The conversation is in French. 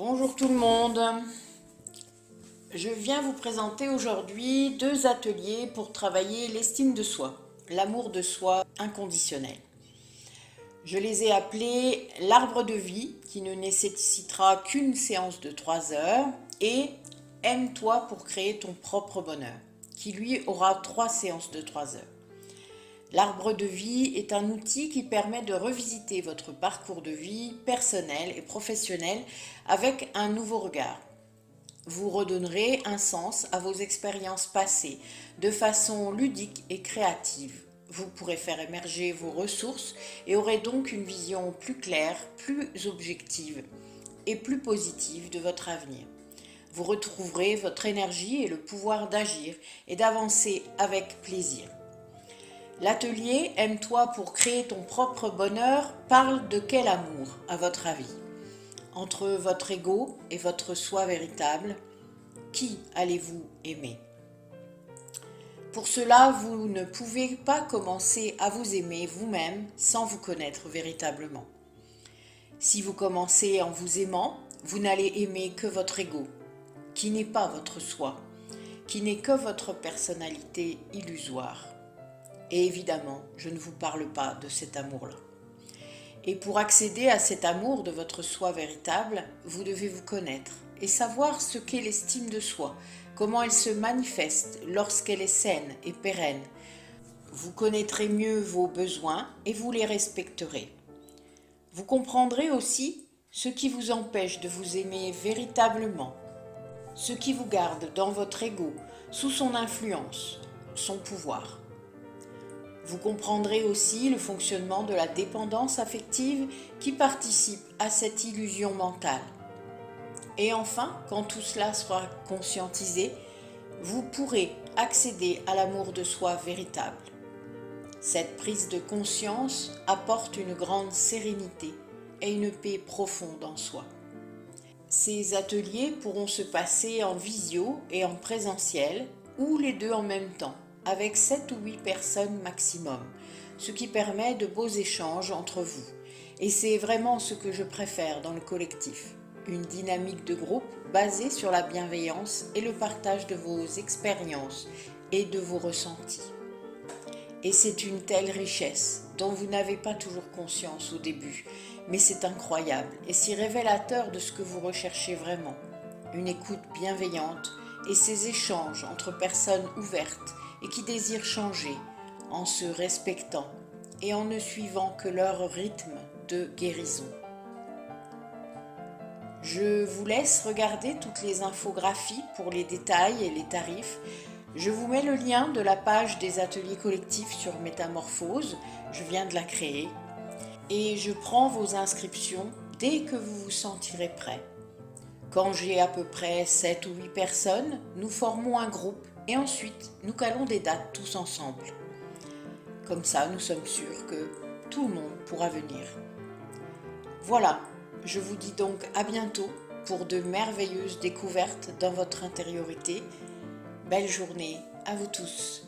Bonjour tout le monde, je viens vous présenter aujourd'hui 2 ateliers pour travailler l'estime de soi, l'amour de soi inconditionnel. Je les ai appelés l'arbre de vie qui ne nécessitera qu'une séance de 3 heures et aime-toi pour créer ton propre bonheur qui lui aura 3 séances de 3 heures. L'arbre de vie est un outil qui permet de revisiter votre parcours de vie personnel et professionnel avec un nouveau regard. Vous redonnerez un sens à vos expériences passées de façon ludique et créative. Vous pourrez faire émerger vos ressources et aurez donc une vision plus claire, plus objective et plus positive de votre avenir. Vous retrouverez votre énergie et le pouvoir d'agir et d'avancer avec plaisir. L'atelier Aime-toi pour créer ton propre bonheur parle de quel amour, à votre avis? Entre votre ego et votre soi véritable, qui allez-vous aimer? Pour cela, vous ne pouvez pas commencer à vous aimer vous-même sans vous connaître véritablement. Si vous commencez en vous aimant, vous n'allez aimer que votre ego, qui n'est pas votre soi, qui n'est que votre personnalité illusoire. Et évidemment, je ne vous parle pas de cet amour-là. Et pour accéder à cet amour de votre soi véritable, vous devez vous connaître et savoir ce qu'est l'estime de soi, comment elle se manifeste lorsqu'elle est saine et pérenne. Vous connaîtrez mieux vos besoins et vous les respecterez. Vous comprendrez aussi ce qui vous empêche de vous aimer véritablement, ce qui vous garde dans votre ego, sous son influence, son pouvoir. Vous comprendrez aussi le fonctionnement de la dépendance affective qui participe à cette illusion mentale. Et enfin, quand tout cela sera conscientisé, vous pourrez accéder à l'amour de soi véritable. Cette prise de conscience apporte une grande sérénité et une paix profonde en soi. Ces ateliers pourront se passer en visio et en présentiel ou les deux en même temps, avec 7 ou 8 personnes maximum, ce qui permet de beaux échanges entre vous. Et c'est vraiment ce que je préfère dans le collectif, une dynamique de groupe basée sur la bienveillance et le partage de vos expériences et de vos ressentis. Et c'est une telle richesse dont vous n'avez pas toujours conscience au début, mais c'est incroyable et si révélateur de ce que vous recherchez vraiment. Une écoute bienveillante et ces échanges entre personnes ouvertes et qui désirent changer en se respectant et en ne suivant que leur rythme de guérison. Je vous laisse regarder toutes les infographies pour les détails et les tarifs. Je vous mets le lien de la page des ateliers collectifs sur Métamorphose, je viens de la créer, et je prends vos inscriptions dès que vous vous sentirez prêt. Quand j'ai à peu près 7 ou 8 personnes, nous formons un groupe et ensuite nous calons des dates tous ensemble. Comme ça, nous sommes sûrs que tout le monde pourra venir. Voilà, je vous dis donc à bientôt pour de merveilleuses découvertes dans votre intériorité. Belle journée à vous tous.